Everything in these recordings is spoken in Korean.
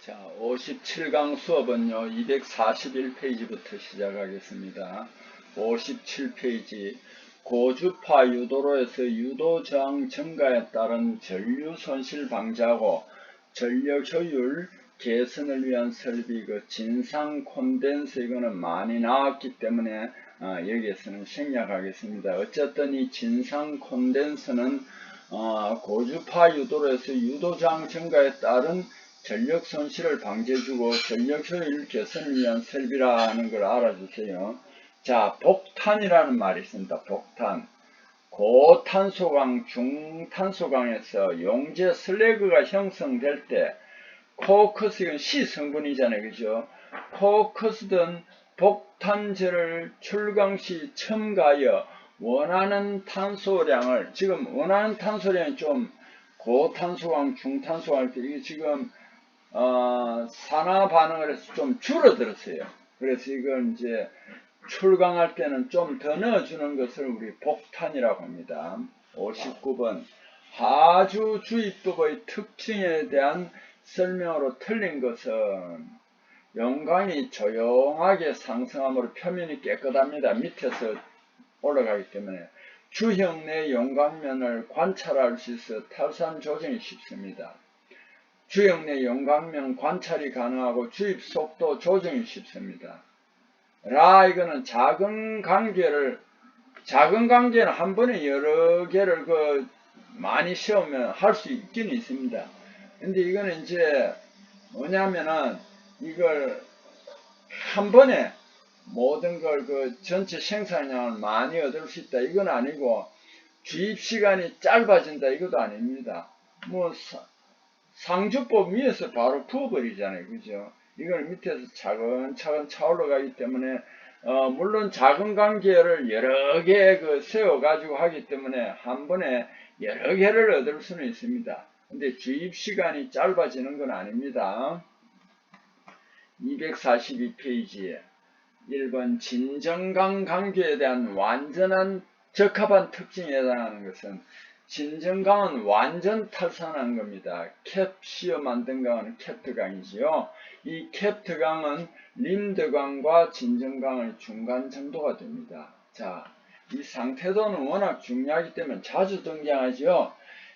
자, 57강 수업은요, 241페이지부터 시작하겠습니다. 57페이지. 고주파 유도로에서 유도 저항 증가에 따른 전류 손실 방지하고 전력 효율 개선을 위한 설비, 진상 콘덴서, 이거는 많이 나왔기 때문에 여기에서는 생략하겠습니다. 어쨌든 이 진상 콘덴서는 고주파 유도로에서 유도 저항 증가에 따른 전력 손실을 방지해주고 전력 효율 개선을 위한 설비라는 걸 알아주세요. 자, 복탄이라는 말이 있습니다. 복탄. 고탄소강, 중탄소강에서 용재 슬래그가 형성될 때 코어커스, 이건 C 성분이잖아요. 그죠? 코어커스든 복탄재를 출강 시 첨가하여 원하는 탄소량을, 지금 원하는 탄소량이 좀 고탄소강, 중탄소강 때 이게 지금 산화 반응을 해서 좀 줄어들었어요. 그래서 이걸 이제 출강할 때는 좀 더 넣어주는 것을 우리 복탄이라고 합니다. 59번. 하주 주입법의 특징에 대한 설명으로 틀린 것은 용광이 조용하게 상승함으로 표면이 깨끗합니다. 밑에서 올라가기 때문에 주형 내 용광면을 관찰할 수 있어 탈산 조정이 쉽습니다. 주형 내 용광면 관찰이 가능하고 주입 속도 조정이 쉽습니다. 이거는 작은 관계는 한 번에 여러 개를 많이 씌우면 할 수 있기는 있습니다. 근데 이거는 이제 뭐냐면은 이걸 한 번에 모든 걸 전체 생산량을 많이 얻을 수 있다, 이건 아니고 주입 시간이 짧아진다, 이것도 아닙니다. 뭐 상주법 위에서 바로 부어버리잖아요. 그죠? 이걸 밑에서 차근차근 차올라가기 때문에 물론 작은 관계를 여러 개 세워가지고 하기 때문에 한 번에 여러 개를 얻을 수는 있습니다. 근데 주입 시간이 짧아지는 건 아닙니다. 242페이지에 1번 진정강 관계에 대한 완전한 적합한 특징에 해당하는 것은, 진정강은 완전 탈산한 겁니다. 캡시어 만든 강은 캡트강이지요. 이 캡트강은 림드강과 진정강의 중간 정도가 됩니다. 자, 이 상태도는 워낙 중요하기 때문에 자주 등장하지요.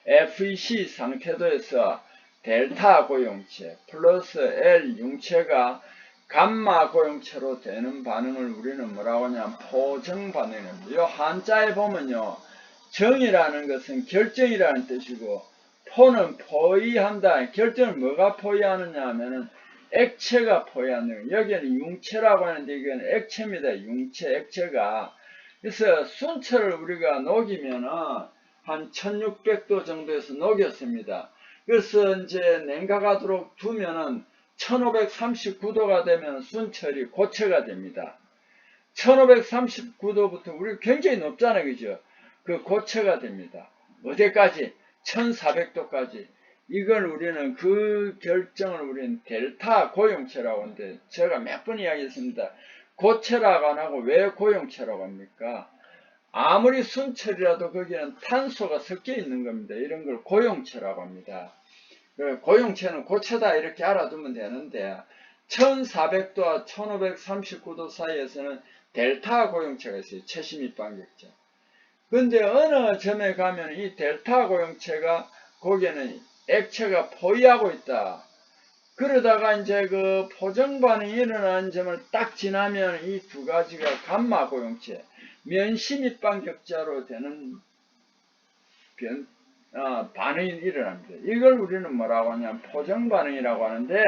FEC 상태도에서 델타 고용체 플러스 L 융체가 감마 고용체로 되는 반응을 우리는 뭐라고 하냐면 포정 반응입니다. 이 한자에 보면요, 정이라는 것은 결정이라는 뜻이고 포는 포위한다. 결정을 뭐가 포위하느냐 하면은 액체가 포위하는 거예요. 여기는 융체라고 하는데 이건 액체입니다. 융체, 액체가. 그래서 순철을 우리가 녹이면은 한 1600도 정도에서 녹였습니다. 그래서 이제 냉각하도록 두면은 1539도가 되면 순철이 고체가 됩니다. 1539도부터 우리 굉장히 높잖아요. 그죠? 그 고체가 됩니다. 어디까지? 1400도까지. 이걸 우리는 그 결정을 우리는 델타 고용체라고 하는데, 제가 몇 번 이야기했습니다. 고체라고 안 하고 왜 고용체라고 합니까? 아무리 순철이라도 거기는 탄소가 섞여 있는 겁니다. 이런 걸 고용체라고 합니다. 고용체는 고체다 이렇게 알아두면 되는데 1400도와 1539도 사이에서는 델타 고용체가 있어요. 최심입 반격자. 근데 어느 점에 가면 이 델타 고용체가 거기에는 액체가 포위하고 있다. 그러다가 이제 그 포정 반응이 일어나는 점을 딱 지나면 이 두 가지가 감마 고용체, 면심입 반격자로 되는 반응이 일어납니다. 이걸 우리는 뭐라고 하냐면 포정 반응이라고 하는데,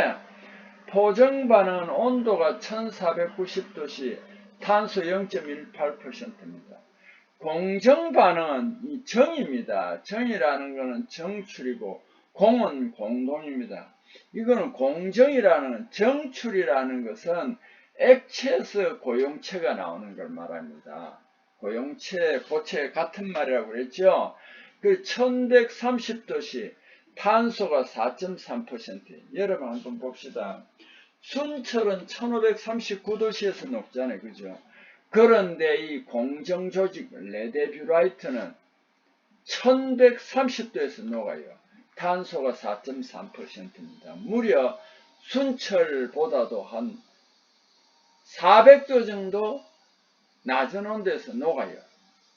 포정 반응은 온도가 1490도시 탄소 0.18%입니다. 공정 반응은 이 정입니다. 정이라는 것은 정출이고 공은 공동입니다. 이거는 공정이라는, 정출이라는 것은 액체에서 고용체가 나오는 걸 말합니다. 고용체, 고체 같은 말이라고 그랬죠. 그 1130도시 탄소가 4.3%. 여러분 한번 봅시다. 순철은 1539도씨에서 녹잖아요. 그죠? 그런데 이 공정조직 레데뷰라이트는 1130도에서 녹아요. 탄소가 4.3%입니다. 무려 순철보다도 한 400도 정도 낮은 온도에서 녹아요.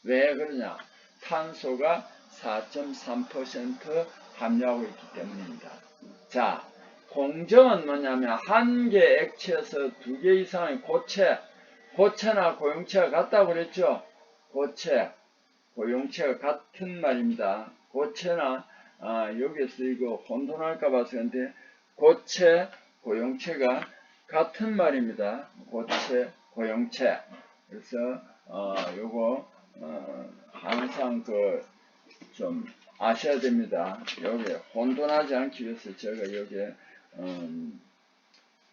왜 그러냐? 탄소가 4.3% 함유하고 있기 때문입니다. 자, 공정은 뭐냐면 한 개 액체에서 두 개 이상의 고체나 고용체가 같다고 그랬죠? 고체, 고용체가 같은 말입니다. 고체나 여기서 이거 혼돈할까 봐서 근데 고체, 고용체가 같은 말입니다. 고체, 고용체. 그래서 요거 항상 좀 아셔야 됩니다. 여기 혼돈하지 않기 위해서 제가 여기에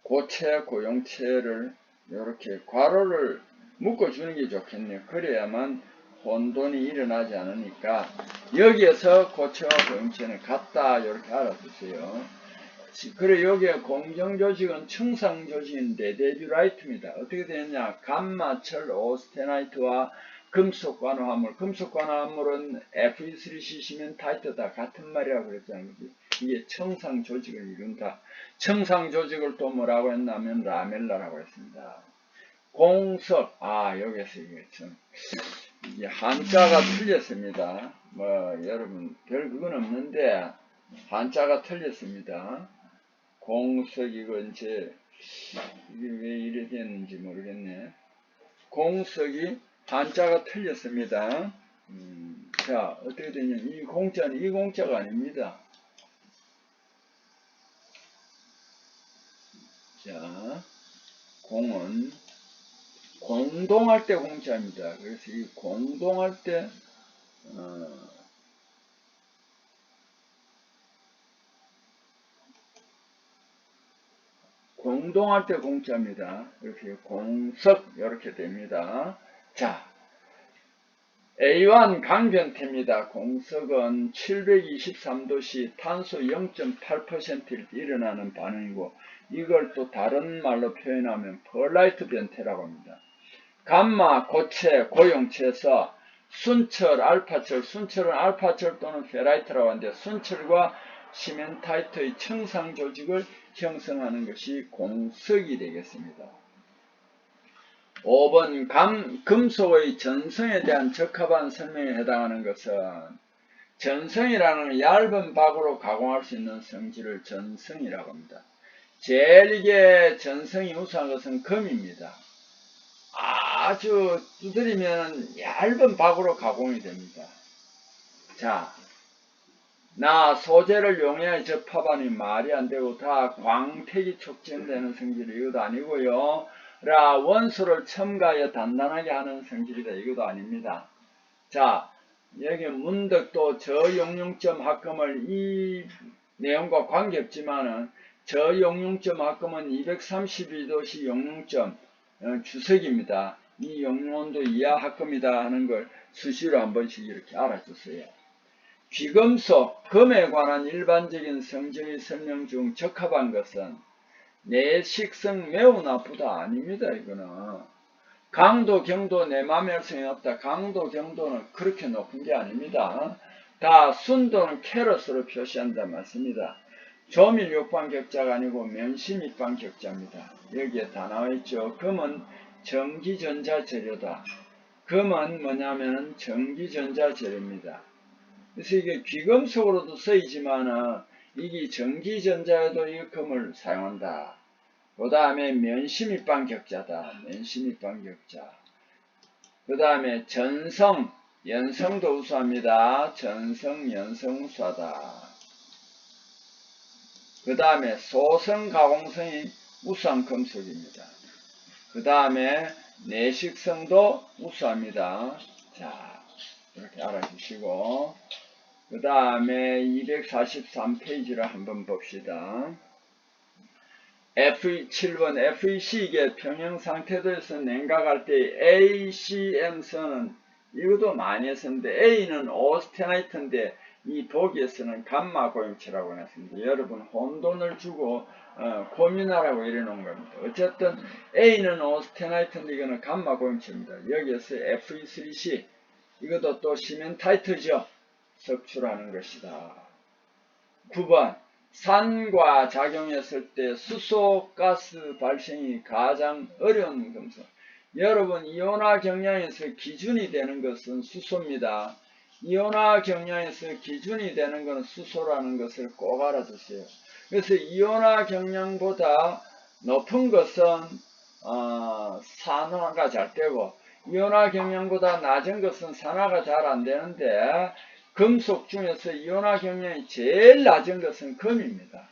고체, 고용체를 이렇게 괄호를 묶어주는 게 좋겠네요. 그래야만 혼돈이 일어나지 않으니까 여기에서 고체와 고용체는 같다 이렇게 알아두세요. 그리고 여기에 공정조직은 청상조직인 레데뷸라이트입니다. 어떻게 되느냐? 감마, 철, 오스테나이트와 금속관화합물. 금속관화합물은 Fe3C 시멘타이트 다 같은 말이라고 그랬잖아요. 이게 청상조직을 이룬다. 청상조직을 또 뭐라고 했냐면 라멜라라고 했습니다. 공석, 여기서 이게 한자가 틀렸습니다. 여러분 별 그건 없는데 한자가 틀렸습니다. 공석 이거 이제 이게 왜 이래 됐는지 모르겠네. 공석이 한자가 틀렸습니다. 자, 어떻게 되냐면 이 공자는 이 공자가 아닙니다. 자, 공은 공동할 때 공자입니다. 그래서 이 공동할 때 공동할 때 공자입니다. 이렇게 공석 이렇게 됩니다. 자, A1 강변태입니다. 공석은 723도씨 탄소 0.8%일 때 일어나는 반응이고 이걸 또 다른 말로 표현하면 펄라이트 변태라고 합니다. 감마, 고체, 고용체에서 순철, 알파철, 순철은 알파철 또는 페라이트라고 하는데 순철과 시멘타이트의 청상조직을 형성하는 것이 공석이 되겠습니다. 5번 금속의 전성에 대한 적합한 설명에 해당하는 것은 전성이라는 얇은 박으로 가공할 수 있는 성질을 전성이라고 합니다. 제일 이게 전성이 우수한 것은 금입니다. 아주 두드리면 얇은 박으로 가공이 됩니다. 자, 나 소재를 용해야 접합하니 말이 안 되고 다 광택이 촉진되는 성질이 이것도 아니고요. 라 원소를 첨가하여 단단하게 하는 성질이다. 이것도 아닙니다. 자, 여기 문득 또 저용융점 합금을 이 내용과 관계없지만은 저용융점 합금은 232도씨 용융점 주석입니다. 이 용융온도 이하 합금이다 하는 걸 수시로 한 번씩 이렇게 알아주세요. 귀금속, 금에 관한 일반적인 성질의 설명 중 적합한 것은 내식성 매우 나쁘다 아닙니다. 이거는 강도, 경도 내 맘에 할 수는 없다. 강도, 경도는 그렇게 높은 게 아닙니다. 다 순도는 캐럿으로 표시한다 맞습니다. 조밀 육방 격자가 아니고 면심 입방 격자입니다. 여기에 다 나와있죠. 금은 전기전자 재료다. 금은 뭐냐면 전기전자 재료입니다. 그래서 이게 귀금속으로도 쓰이지만 이게 전기전자에도 이 금을 사용한다. 그 다음에 면심입방 격자다. 면심입방 격자. 그 다음에 전성, 연성도 우수합니다. 전성, 연성 우수하다. 그 다음에 소성, 가공성이 우수한 금속입니다. 그 다음에 내식성도 우수합니다. 자, 이렇게 알아주시고 그 다음에 243페이지를 한번 봅시다. FE7번 FEC 이게 평형상태도에서 냉각할 때 ACM선은 이것도 많이 했었는데 A는 오스테나이트인데 이 보기에서는 감마 고용체라고 했습니다. 여러분 혼돈을 주고 고민하라고 이래놓은 겁니다. 어쨌든 A는 오스테나이트인데 이거는 감마 고용체입니다. 여기에서 FE3C 이것도 또 시멘타이트죠. 석출하는 것이다. 9번 산과 작용했을 때 수소 가스 발생이 가장 어려운 금속. 여러분, 이온화 경량에서 기준이 되는 것은 수소입니다. 이온화 경량에서 기준이 되는 것은 수소라는 것을 꼭 알아두세요. 그래서 이온화 경량보다 높은 것은 산화가 잘 되고, 이온화 경량보다 낮은 것은 산화가 잘 안 되는데, 금속 중에서 이온화 경량이 제일 낮은 것은 금입니다.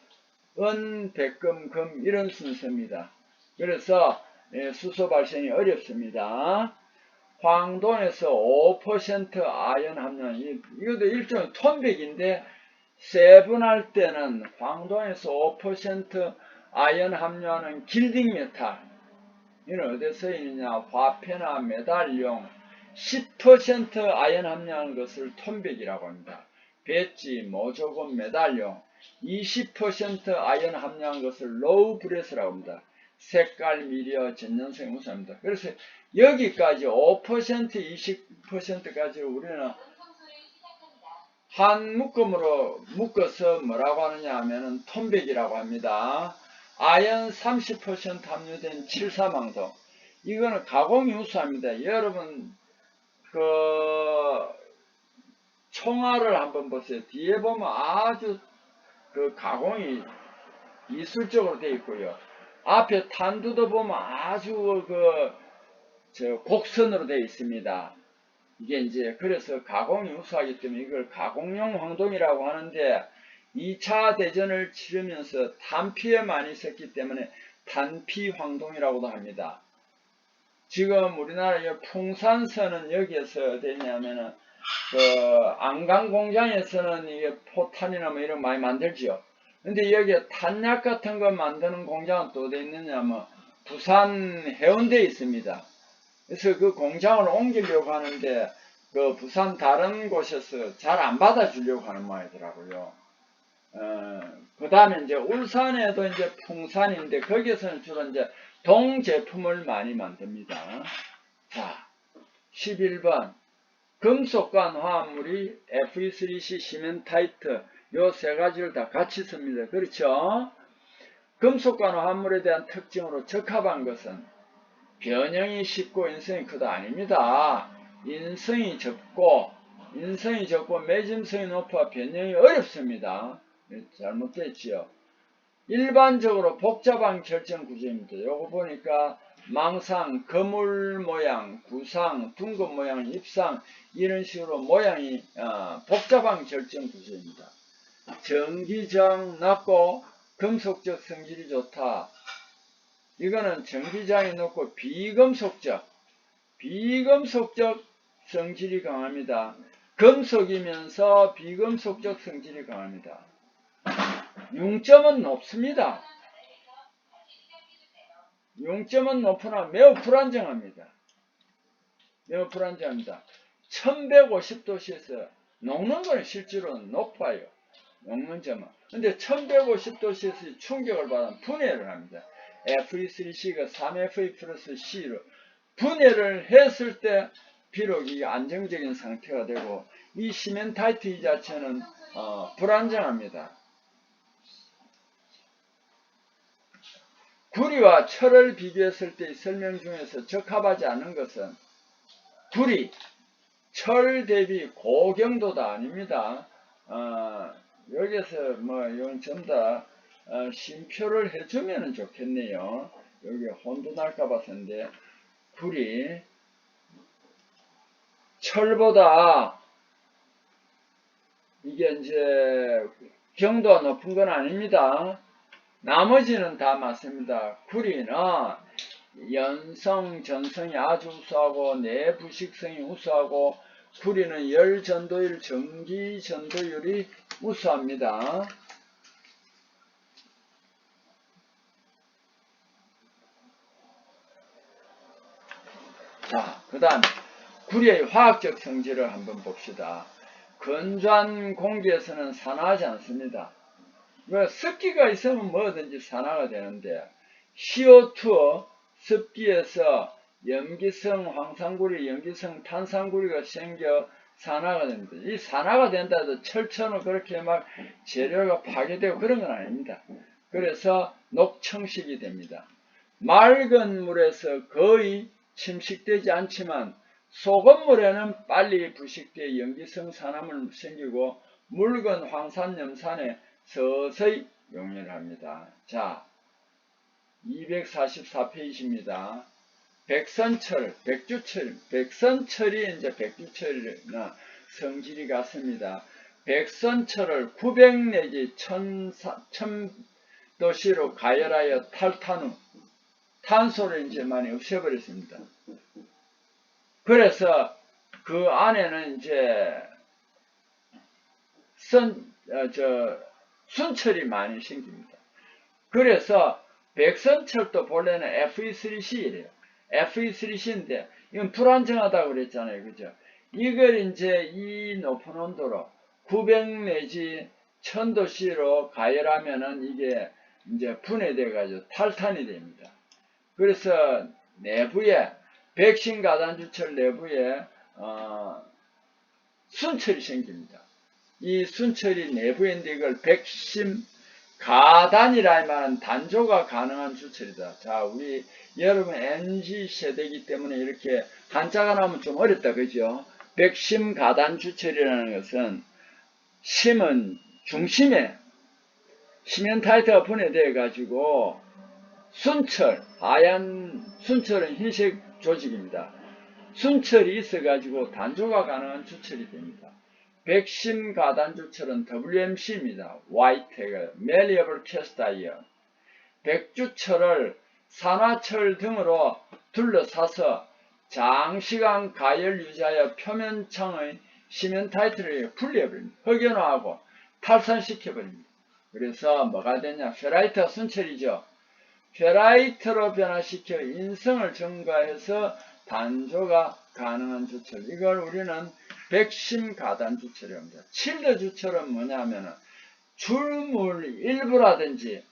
은, 백금, 금 이런 순서입니다. 그래서 수소 발생이 어렵습니다. 황동에서 5% 아연 함량, 이것도 일종의 톤백인데 세분할 때는 황동에서 5% 아연 함유하는 길딩 메탈, 이는 어디서 있느냐, 화폐나 메달용 10% 아연 함유하는 것을 톤백이라고 합니다. 배지, 모조금, 메달용 20% 아연 함유한 것을 로우 브레스라고 합니다. 색깔, 미려, 전연성 우수합니다. 그래서 여기까지 5%, 20%까지 우리는 한 묶음으로 묶어서 뭐라고 하느냐 하면은 톤백이라고 합니다. 아연 30% 함유된 7사망도. 이거는 가공이 우수합니다. 여러분, 총알을 한번 보세요. 뒤에 보면 아주 가공이 이술적으로 되어 있고요. 앞에 탄두도 보면 아주 곡선으로 되어 있습니다. 이게 이제 그래서 가공이 우수하기 때문에 이걸 가공용 황동이라고 하는데 2차 대전을 치르면서 탄피에 많이 썼기 때문에 탄피 황동이라고도 합니다. 지금 우리나라의 풍산선은 여기에서 되냐면은 안강 공장에서는 이게 포탄이나 뭐 이런 거 많이 만들지요. 근데 여기에 탄약 같은 거 만드는 공장은 또 어디 있느냐면 부산 해운대에 있습니다. 그래서 그 공장을 옮기려고 하는데 부산 다른 곳에서 잘 안 받아주려고 하는 모양이더라고요. 그 다음에 이제 울산에도 이제 풍산인데 거기에서는 주로 이제 동 제품을 많이 만듭니다. 자, 11번. 금속관 화합물이 Fe3C, 시멘타이트 요 세 가지를 다 같이 씁니다. 그렇죠? 금속관 화합물에 대한 특징으로 적합한 것은 변형이 쉽고 인성이 크다 아닙니다. 인성이 적고 매짐성이 높아 변형이 어렵습니다. 잘못됐지요. 일반적으로 복잡한 결정 구조입니다. 요거 보니까 망상, 거물 모양, 구상, 둥근 모양, 입상 이런 식으로 모양이 복잡한 결정 구조입니다. 전기저항 낮고 금속적 성질이 좋다. 이거는 전기저항이 높고 비금속적 성질이 강합니다. 금속이면서 비금속적 성질이 강합니다. 융점은 높습니다. 융점은 높으나 매우 불안정합니다. 1150도씨에서 녹는 것은 실제로 높아요. 녹는 점은. 근데 1150도씨에서 충격을 받으면 분해를 합니다. Fe3C가 3Fe 플러스 C로 분해를 했을 때 비록 이게 안정적인 상태가 되고 이 시멘타이트 이 자체는 불안정합니다. 구리와 철을 비교했을 때의 설명 중에서 적합하지 않은 것은 구리, 철 대비 고경도다 아닙니다. 여기서 이건 전부 다 심표를 해주면 좋겠네요. 여기 혼돈할까 봐서인데 구리, 철보다 이게 이제 경도가 높은 건 아닙니다. 나머지는 다 맞습니다. 구리는 연성, 전성이 아주 우수하고 내부식성이 우수하고 구리는 열 전도율, 전기 전도율이 우수합니다. 자, 그 다음 구리의 화학적 성질을 한번 봅시다. 건조한 공기에서는 산화하지 않습니다. 습기가 있으면 뭐든지 산화가 되는데 CO2 습기에서 염기성 황산구리, 염기성 탄산구리가 생겨 산화가 됩니다. 이 산화가 된다 해도 철처럼 그렇게 막 재료가 파괴되고 그런 건 아닙니다. 그래서 녹청식이 됩니다. 맑은 물에서 거의 침식되지 않지만 소금물에는 빨리 부식되어 연기성 산화물 생기고 묽은 황산염산에 서서히 용해를 합니다. 자, 244페이지입니다. 백선철, 백주철, 백선철이 이제 백주철이나 성질이 같습니다. 백선철을 900 내지 1000도씨로 가열하여 탈탄 후 탄소를 이제 많이 없애버렸습니다. 그래서 그 안에는 이제 순철이 많이 생깁니다. 그래서 백선철도 본래는 Fe3C래요. Fe3C인데 이건 불안정하다고 그랬잖아요. 그죠? 이걸 이제 이 높은 온도로 900 내지 1000도씨로 가열하면은 이게 이제 분해돼 가지고 탈탄이 됩니다. 그래서 내부에 백신 가단주철 내부에 순철이 생깁니다. 이 순철이 내부인데 이걸 백심 가단이라 말은 단조가 가능한 주철이다. 자, 우리 여러분 NG 세대이기 때문에 이렇게 한자가 나오면 좀 어렵다, 그죠? 백심 가단 주철이라는 것은 심은 중심에 시멘타이트가 분해되어 가지고 순철, 하얀 순철은 흰색 조직입니다. 순철이 있어가지고 단조가 가능한 주철이 됩니다. 백심 가단주철은 WMC입니다. White, Malleable Cast Iron. 백주철을 산화철 등으로 둘러싸서 장시간 가열 유지하여 표면창의 시멘타이트를 분리해버립니다. 흑연화하고 탈산시켜버립니다. 그래서 뭐가 되냐? 페라이트가 순철이죠. 페라이트로 변화시켜 인성을 증가해서 단조가 가능한 주철. 이걸 우리는 백심 가단 주철이라고 합니다. 칠드 주철은 뭐냐면은 줄물 일부라든지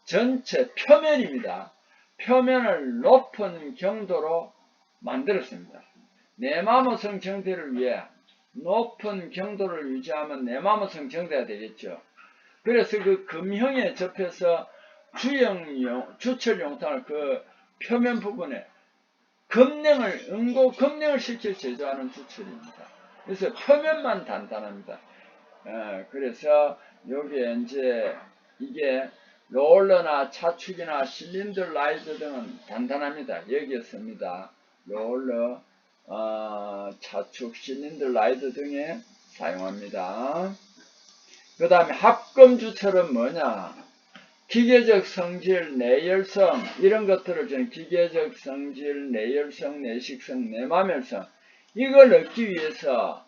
전체 표면입니다. 표면을 높은 경도로 만들었습니다. 내마모성 정대를 위해 높은 경도를 유지하면 내마모성 정대가 되겠죠. 그래서 그 금형에 접해서 주철 용탄을 그 표면 부분에 응고금냉을 시켜 제조하는 주철입니다. 그래서 표면만 단단합니다. 그래서 여기에 이제 이게 롤러나 차축이나 실린더 라이드 등은 단단합니다. 여기에 씁니다. 롤러, 차축, 실린더 라이드 등에 사용합니다. 그 다음에 합금주철은 뭐냐? 기계적 성질, 내열성 이런 것들을 저는 기계적 성질, 내열성, 내식성, 내마멸성 이걸 얻기 위해서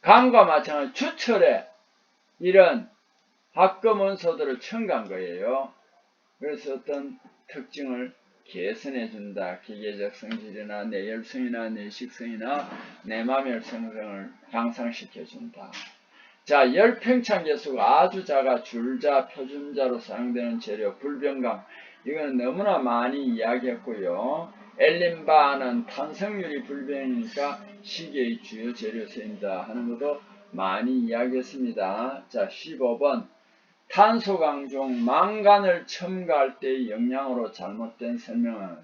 강과 마찬가지 주철에 이런 합금원소들을 첨가한 거예요. 그래서 어떤 특징을 개선해 준다. 기계적 성질이나 내열성이나 내식성이나 내마멸성을 향상시켜 준다. 자, 열팽창 개수가 아주 작아 줄자, 표준자로 사용되는 재료, 불변강. 이거는 너무나 많이 이야기했고요. 엘린바는 탄성률이 불변이니까 시계의 주요 재료 쓰인다 하는 것도 많이 이야기했습니다. 자, 15번. 탄소 강중 망간을 첨가할 때의 영향으로 잘못된 설명은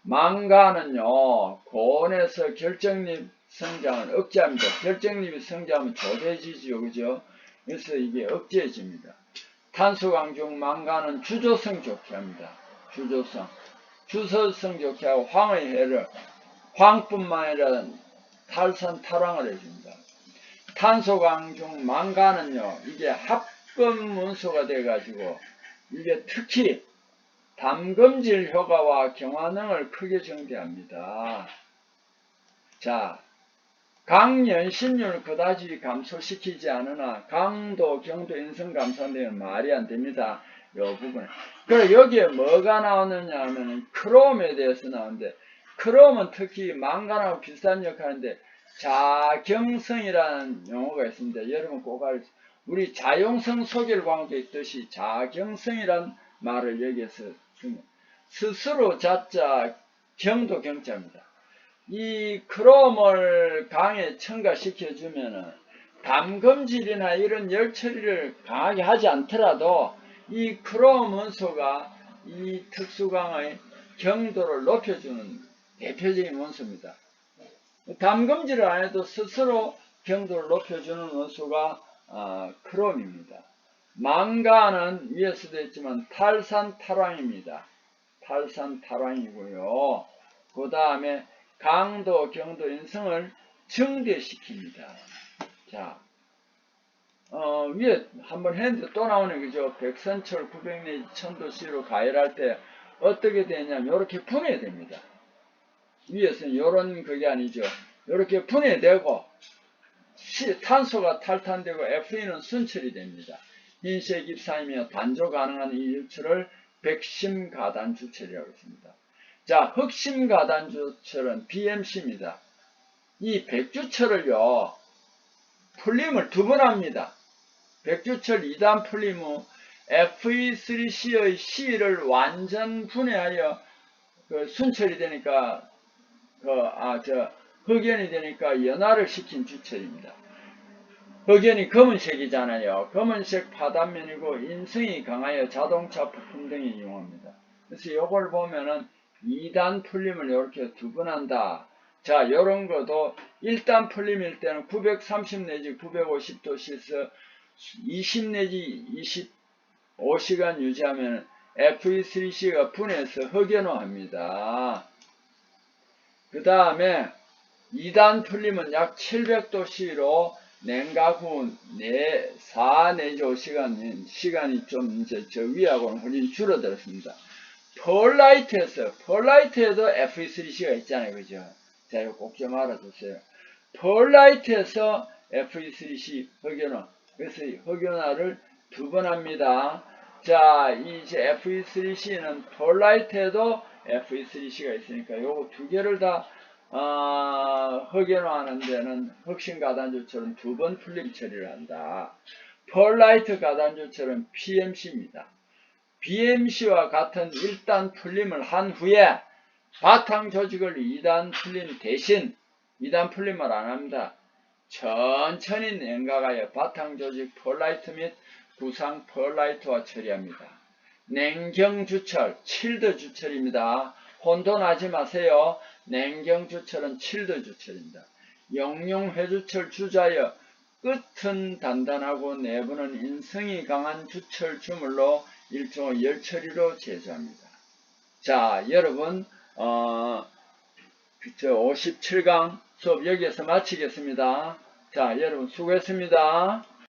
망간은요, 고온에서 결정립 성장을 억제합니다. 결정립이 성장하면 조대지지요, 그죠? 그래서 이게 억제해집니다. 탄소 강중 망간은 주조성 좋게 합니다. 주소성 좋게 하고 황의 해를, 황뿐만 아니라 탈산 탈황을 해줍니다. 탄소 강중 망간은요, 이게 합금 원소가 돼가지고 이게 특히 담금질 효과와 경화능을 크게 증대합니다. 자, 강연심률 그다지 감소시키지 않으나 강도, 경도, 인성 감소하는 데는 말이 안 됩니다. 이 부분. 그래 여기에 뭐가 나오느냐 하면 크롬에 대해서 나오는데 크롬은 특히 망간하고 비슷한 역할인데 자경성이라는 용어가 있습니다. 여러분 꼭 알으세요. 우리 자용성 소결광도 있듯이 자경성이란 말을 여기에서 쓰면 스스로 자자 경도 경자입니다. 이 크롬을 강에 첨가시켜 주면은 담금질이나 이런 열 처리를 강하게 하지 않더라도 이 크롬 원소가 이 특수강의 경도를 높여주는 대표적인 원소입니다. 담금질을 안 해도 스스로 경도를 높여주는 원소가 크롬입니다. 망가는 위에서도 했지만 탈산탈황입니다. 탈산탈황이고요. 그 다음에 강도, 경도, 인성을 증대시킵니다. 자, 위에 한번 했는데 또 나오네, 그죠? 백선철 900 내지 1000도씨로 가열할 때 어떻게 되냐면, 이렇게 분해됩니다. 위에서는 요런 그게 아니죠. 이렇게 분해되고, 탄소가 탈탄되고, FE는 순철이 됩니다. 흰색 깁사이며 단조 가능한 이 유철을 백심가단주철이라고 했습니다. 자, 흑심가단주철은 BMC입니다. 이 백주철을요, 풀림을 두 번 합니다. 백주철 2단 풀림 후 Fe3C의 C를 완전 분해하여 순철이 되니까 흑연이 되니까 연화를 시킨 주철입니다. 흑연이 검은색이잖아요. 검은색 파단면이고 인성이 강하여 자동차 부품 등에 이용합니다. 그래서 이걸 보면은 2단 풀림을 이렇게 두 번 한다. 자, 요런 것도 1단 풀림일 때는 930 내지 950도씨에서 20 내지 25시간 유지하면 Fe3C가 분해해서 흑연화합니다. 그 다음에 2단 풀림은 약 700도씨로 냉각 후 4 내지 5시간 시간이 좀 이제 저 위하고는 훨씬 줄어들었습니다. 펄라이트에도 Fe3C가 있잖아요. 그죠? 자, 이거 꼭 좀 알아두세요. 펄라이트에서 Fe3C 흑연화. 그래서 흑연화를 두 번 합니다. 자, 이제 Fe3C는 펄라이트에도 Fe3C가 있으니까 요거 두 개를 다 흑연화하는 데는 흑심가단주처럼 두 번 풀림 처리를 한다. 펄라이트 가단주처럼 PMC입니다. BMC와 같은 1단 풀림을 한 후에 바탕 조직을 2단 풀림 대신 2단 풀림을 안 합니다. 천천히 냉각하여 바탕 조직 펄라이트 및 구상 펄라이트와 처리합니다. 냉경주철 7도 주철입니다. 혼돈하지 마세요. 냉경주철은 7도 주철입니다. 영용회주철 주자여 끝은 단단하고 내부는 인성이 강한 주철 주물로 일종의 열처리로 제조합니다. 자, 여러분 57강 수업 여기에서 마치겠습니다. 자, 여러분 수고했습니다.